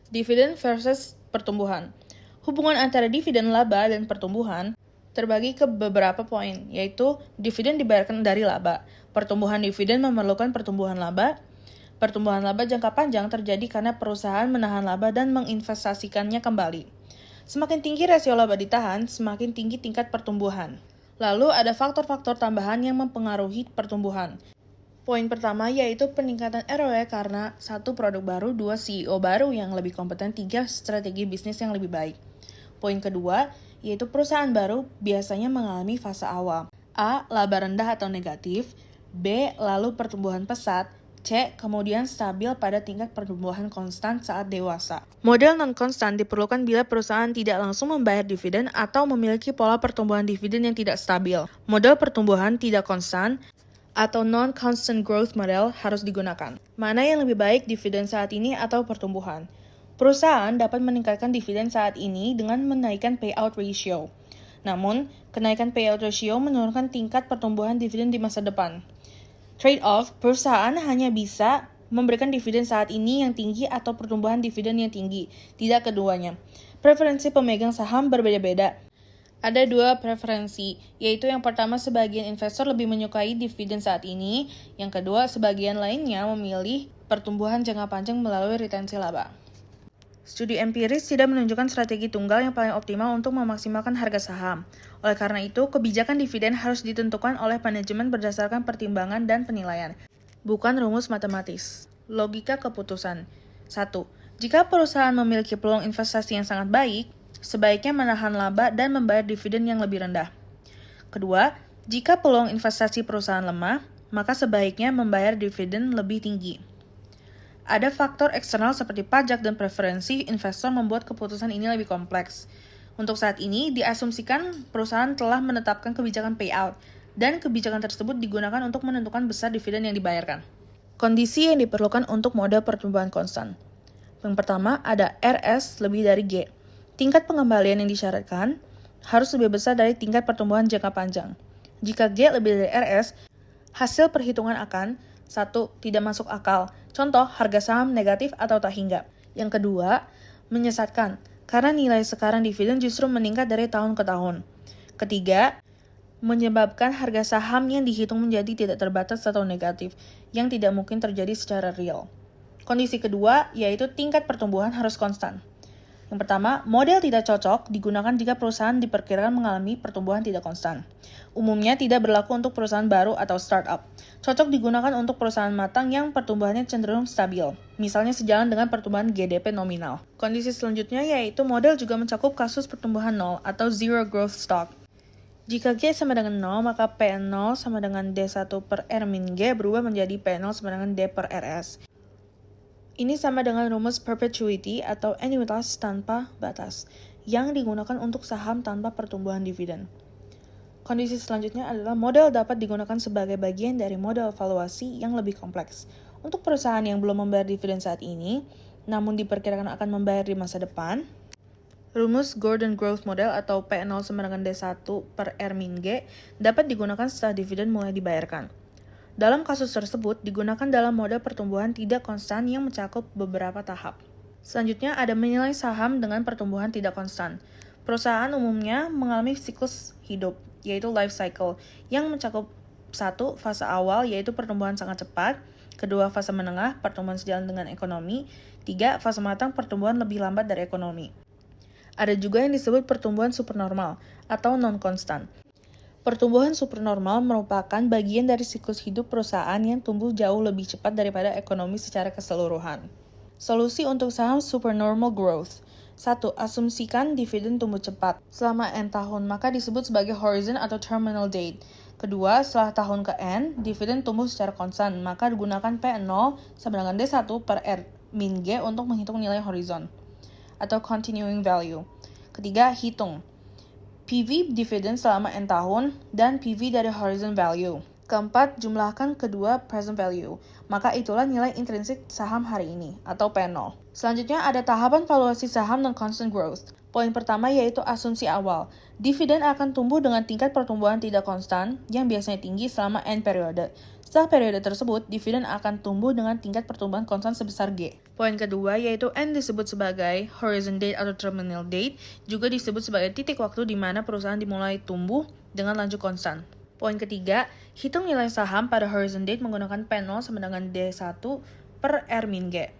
Dividen versus pertumbuhan. Hubungan antara dividen laba dan pertumbuhan terbagi ke beberapa poin, yaitu dividen dibayarkan dari laba. Pertumbuhan dividen memerlukan pertumbuhan laba. Pertumbuhan laba jangka panjang terjadi karena perusahaan menahan laba dan menginvestasikannya kembali. Semakin tinggi rasio laba ditahan, semakin tinggi tingkat pertumbuhan. Lalu ada faktor-faktor tambahan yang mempengaruhi pertumbuhan. Poin pertama yaitu peningkatan ROE karena 1. Produk baru, 2. CEO baru yang lebih kompeten, 3. Strategi bisnis yang lebih baik. Poin kedua yaitu perusahaan baru biasanya mengalami fase awal. A. Laba rendah atau negatif. B. Lalu pertumbuhan pesat. C. Kemudian stabil pada tingkat pertumbuhan konstan saat dewasa. Model non-konstan diperlukan bila perusahaan tidak langsung membayar dividen atau memiliki pola pertumbuhan dividen yang tidak stabil. Model pertumbuhan tidak konstan atau non-constant growth model harus digunakan. Mana yang lebih baik, dividen saat ini atau pertumbuhan? Perusahaan dapat meningkatkan dividen saat ini dengan menaikkan payout ratio. Namun, kenaikan payout ratio menurunkan tingkat pertumbuhan dividen di masa depan. Trade-off, perusahaan hanya bisa memberikan dividen saat ini yang tinggi atau pertumbuhan dividen yang tinggi, tidak keduanya. Preferensi pemegang saham berbeda-beda. Ada 2 preferensi, yaitu yang pertama sebagian investor lebih menyukai dividen saat ini, yang kedua sebagian lainnya memilih pertumbuhan jangka panjang melalui retensi laba. Studi empiris tidak menunjukkan strategi tunggal yang paling optimal untuk memaksimalkan harga saham. Oleh karena itu, kebijakan dividen harus ditentukan oleh manajemen berdasarkan pertimbangan dan penilaian, bukan rumus matematis. Logika keputusan. 1. Jika perusahaan memiliki peluang investasi yang sangat baik, sebaiknya menahan laba dan membayar dividen yang lebih rendah. Kedua, jika peluang investasi perusahaan lemah, maka sebaiknya membayar dividen lebih tinggi. Ada faktor eksternal seperti pajak dan preferensi investor membuat keputusan ini lebih kompleks. Untuk saat ini, diasumsikan perusahaan telah menetapkan kebijakan payout, dan kebijakan tersebut digunakan untuk menentukan besar dividen yang dibayarkan. Kondisi yang diperlukan untuk model pertumbuhan konstan. Yang pertama, ada RS lebih dari G. Tingkat pengembalian yang disyaratkan harus lebih besar dari tingkat pertumbuhan jangka panjang. Jika G lebih dari RS, hasil perhitungan akan 1. Tidak masuk akal. Contoh, harga saham negatif atau tak hinggap. Yang kedua, menyesatkan, karena nilai sekarang dividen justru meningkat dari tahun ke tahun. Ketiga, menyebabkan harga saham yang dihitung menjadi tidak terbatas atau negatif, yang tidak mungkin terjadi secara real. Kondisi kedua, yaitu tingkat pertumbuhan harus konstan. Yang pertama, model tidak cocok digunakan jika perusahaan diperkirakan mengalami pertumbuhan tidak konstan. Umumnya tidak berlaku untuk perusahaan baru atau startup. Cocok digunakan untuk perusahaan matang yang pertumbuhannya cenderung stabil, misalnya sejalan dengan pertumbuhan GDP nominal. Kondisi selanjutnya yaitu model juga mencakup kasus pertumbuhan nol atau zero growth stock. Jika G sama dengan 0, maka P0 sama dengan D1 per R min G berubah menjadi P0 sama dengan D per RS. Ini sama dengan rumus perpetuity atau annuitas tanpa batas, yang digunakan untuk saham tanpa pertumbuhan dividen. Kondisi selanjutnya adalah model dapat digunakan sebagai bagian dari model valuasi yang lebih kompleks. Untuk perusahaan yang belum membayar dividen saat ini, namun diperkirakan akan membayar di masa depan, rumus Gordon Growth Model atau P0 sama dengan D1 per R min G dapat digunakan setelah dividen mulai dibayarkan. Dalam kasus tersebut, digunakan dalam model pertumbuhan tidak konstan yang mencakup beberapa tahap. Selanjutnya ada menilai saham dengan pertumbuhan tidak konstan. Perusahaan umumnya mengalami siklus hidup, yaitu life cycle, yang mencakup 1. Fase awal, yaitu pertumbuhan sangat cepat. 2. Fase menengah, pertumbuhan sejalan dengan ekonomi. 3. Fase matang, pertumbuhan lebih lambat dari ekonomi. Ada juga yang disebut pertumbuhan supernormal atau non-konstan. Pertumbuhan supernormal merupakan bagian dari siklus hidup perusahaan yang tumbuh jauh lebih cepat daripada ekonomi secara keseluruhan. Solusi untuk saham supernormal growth. 1. Asumsikan dividen tumbuh cepat selama N tahun, maka disebut sebagai horizon atau terminal date. 2. Setelah tahun ke N, dividen tumbuh secara konstan, maka digunakan P0 sama dengan D1 per R min G untuk menghitung nilai horizon atau continuing value. 3. Hitung PV dividen selama N tahun dan PV dari horizon value. 4. Jumlahkan kedua present value, maka itulah nilai intrinsik saham hari ini, atau P0. Selanjutnya ada tahapan valuasi saham non-constant growth. Poin pertama yaitu asumsi awal. Dividen akan tumbuh dengan tingkat pertumbuhan tidak konstan, yang biasanya tinggi selama N periode. Setelah periode tersebut, dividen akan tumbuh dengan tingkat pertumbuhan konstan sebesar G. Poin kedua yaitu N disebut sebagai horizon date atau terminal date, juga disebut sebagai titik waktu di mana perusahaan dimulai tumbuh dengan laju konstan. Poin ketiga, hitung nilai saham pada horizon date menggunakan P0 sama dengan D1 per R min G.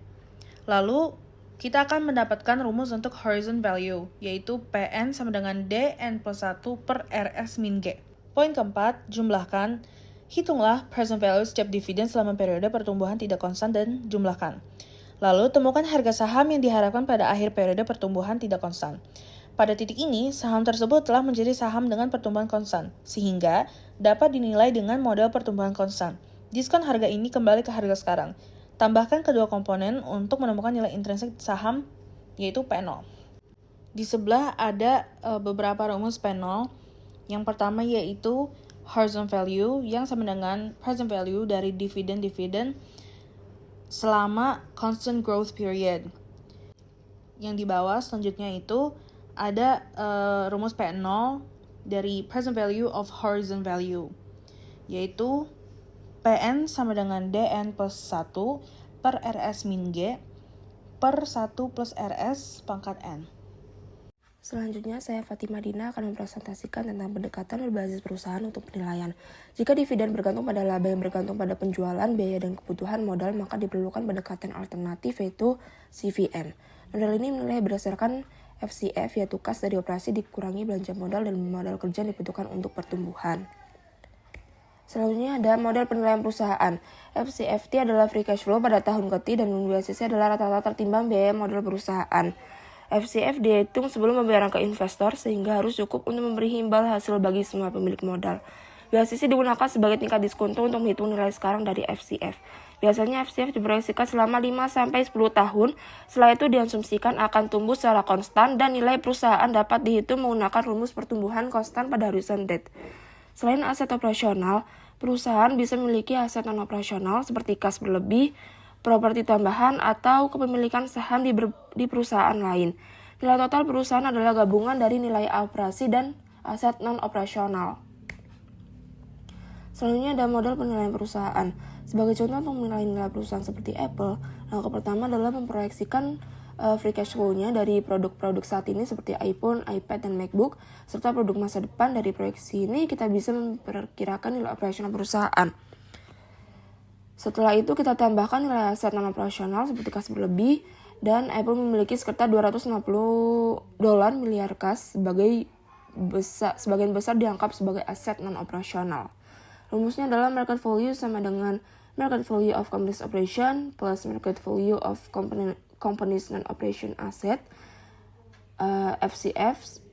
Lalu, kita akan mendapatkan rumus untuk horizon value, yaitu PN sama dengan DN plus 1 per RS min G. Poin keempat, jumlahkan. Hitunglah present value setiap dividen selama periode pertumbuhan tidak konstan dan jumlahkan. Lalu, temukan harga saham yang diharapkan pada akhir periode pertumbuhan tidak konstan. Pada titik ini, saham tersebut telah menjadi saham dengan pertumbuhan konstan, sehingga dapat dinilai dengan model pertumbuhan konstan. Diskon harga ini kembali ke harga sekarang. Tambahkan kedua komponen untuk menemukan nilai intrinsik saham, yaitu P0. Di sebelah ada beberapa rumus P0. Yang pertama yaitu horizon value yang sama dengan present value dari dividen-dividen selama constant growth period. Yang di bawah selanjutnya itu ada rumus P0 dari present value of horizon value, yaitu PN sama dengan DN plus 1 per RS min G per 1 plus RS pangkat N. Selanjutnya, saya Fatima Dina akan mempresentasikan tentang pendekatan berbasis perusahaan untuk penilaian. Jika dividen bergantung pada laba yang bergantung pada penjualan, biaya, dan kebutuhan modal, maka diperlukan pendekatan alternatif yaitu CVM. Model ini menilai berdasarkan FCF, yaitu kas dari operasi dikurangi belanja modal dan modal kerja yang dibutuhkan untuk pertumbuhan. Selanjutnya ada model penilaian perusahaan. FCFT adalah free cash flow pada tahun ke dan WACC adalah rata-rata tertimbang biaya modal perusahaan. FCF dihitung sebelum pembayaran ke investor sehingga harus cukup untuk memberi imbal hasil bagi semua pemilik modal. WACC digunakan sebagai tingkat diskonto untuk menghitung nilai sekarang dari FCF. Biasanya FCF diproyeksikan selama 5-10 tahun, setelah itu diasumsikan akan tumbuh secara konstan dan nilai perusahaan dapat dihitung menggunakan rumus pertumbuhan konstan pada horizon date. Selain aset operasional, perusahaan bisa memiliki aset non-operasional seperti kas berlebih, properti tambahan, atau kepemilikan saham di perusahaan lain. Nilai total perusahaan adalah gabungan dari nilai operasi dan aset non-operasional. Selanjutnya ada model penilaian perusahaan. Sebagai contoh untuk menilai nilai perusahaan seperti Apple, langkah pertama adalah memproyeksikan free cash flow-nya dari produk-produk saat ini seperti iPhone, iPad, dan MacBook, serta produk masa depan. Dari proyeksi ini, kita bisa memperkirakan nilai operasional perusahaan. Setelah itu kita tambahkan nilai aset non-operasional seperti kas berlebih, dan Apple memiliki sekitar $260 miliar kas, sebagian besar dianggap sebagai aset non-operasional. Rumusnya adalah market value sama dengan market value of company's operation plus market value of company's non-operation asset, FCF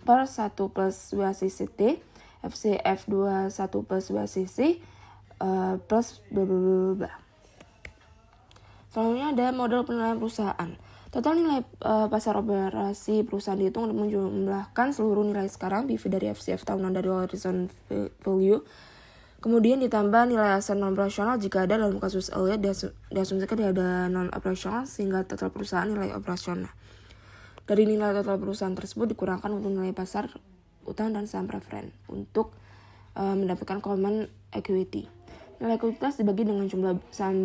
per 1 plus WACCT, FCF 21 plus WACC, plus bla bla bla bla. Selanjutnya ada model penilaian perusahaan. Total nilai pasar operasi perusahaan dihitung untuk menjumlahkan seluruh nilai sekarang PV dari FCF tahunan dari horizon value. Kemudian ditambah nilai aset non-operasional jika ada. Dalam kasus Elliott diasumsikan tidak ada non-operasional sehingga total perusahaan nilai operasional. Dari nilai total perusahaan tersebut dikurangkan untuk nilai pasar utang dan saham preferen untuk mendapatkan common equity. Nilai ekuitas dibagi dengan jumlah saham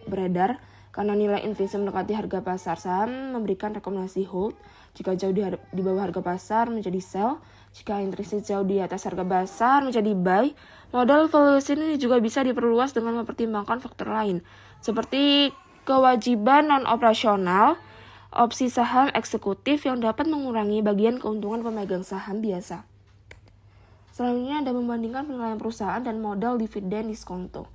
beredar. Karena nilai intrinsik mendekati harga pasar, saham memberikan rekomendasi hold. Jika jauh di bawah harga pasar menjadi sell. Jika intrinsik jauh di atas harga pasar menjadi buy. Model valuation ini juga bisa diperluas dengan mempertimbangkan faktor lain, seperti kewajiban non-operasional, opsi saham eksekutif yang dapat mengurangi bagian keuntungan pemegang saham biasa. Selanjutnya ada membandingkan penilaian perusahaan dan model dividen diskonto.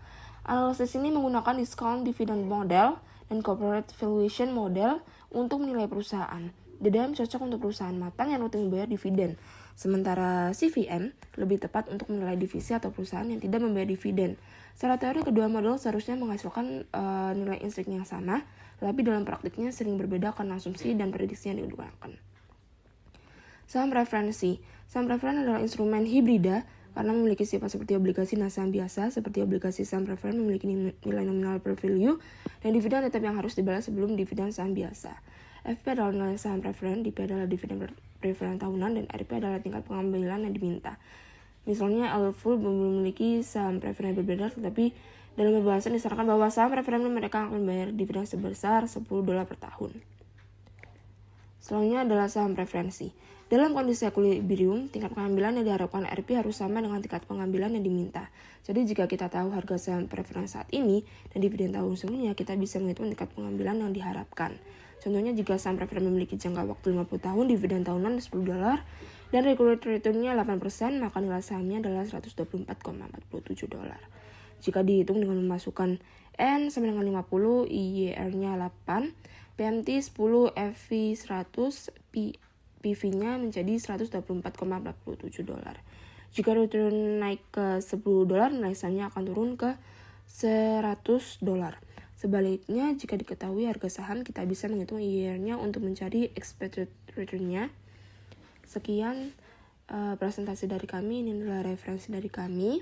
Analisis ini menggunakan discount dividend model dan corporate valuation model untuk menilai perusahaan. DDM cocok untuk perusahaan matang yang rutin membayar dividen. Sementara CVM lebih tepat untuk menilai divisi atau perusahaan yang tidak membayar dividen. Secara teori, kedua model seharusnya menghasilkan nilai intrinsik yang sama, tapi dalam praktiknya sering berbeda karena asumsi dan prediksi yang digunakan. Saham referensi. Saham preferen adalah instrumen hibrida karena memiliki sifat seperti obligasi dan saham biasa. Seperti obligasi, saham preferen memiliki nilai nominal per value dan dividen tetap yang harus dibalas sebelum dividen saham biasa. FP adalah nilai saham preferen, DP adalah dividen preferen tahunan, dan RP adalah tingkat pengambilan yang diminta. Misalnya, Elfull memiliki saham preferen yang berbeda, tetapi Dalam pembahasan disarankan bahwa saham preferensi mereka akan membayar dividen sebesar $10 per tahun. Selanjutnya adalah saham preferensi. Dalam kondisi equilibrium, tingkat pengambilan yang diharapkan RP harus sama dengan tingkat pengambilan yang diminta. Jadi jika kita tahu harga saham preferensi saat ini dan dividen tahun sebelumnya, kita bisa menghitung tingkat pengambilan yang diharapkan. Contohnya jika saham preferensi memiliki jangka waktu 50 tahun, dividen tahunan $10, dan regulatory return-nya 8%, maka nilai sahamnya adalah $124,47. Jika dihitung dengan memasukkan N sama dengan 50, IYR-nya 8, PMT 10, FV 100, PV-nya menjadi $124,47. Jika return naik ke $10, nilai sahamnya akan turun ke $100. Sebaliknya, jika diketahui harga saham, kita bisa menghitung IYR-nya untuk mencari expected return-nya. Sekian presentasi dari kami, ini adalah referensi dari kami.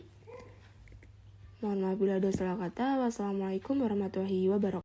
Mohon maaf bila ada salah kata. Wassalamualaikum warahmatullahi wabarakatuh.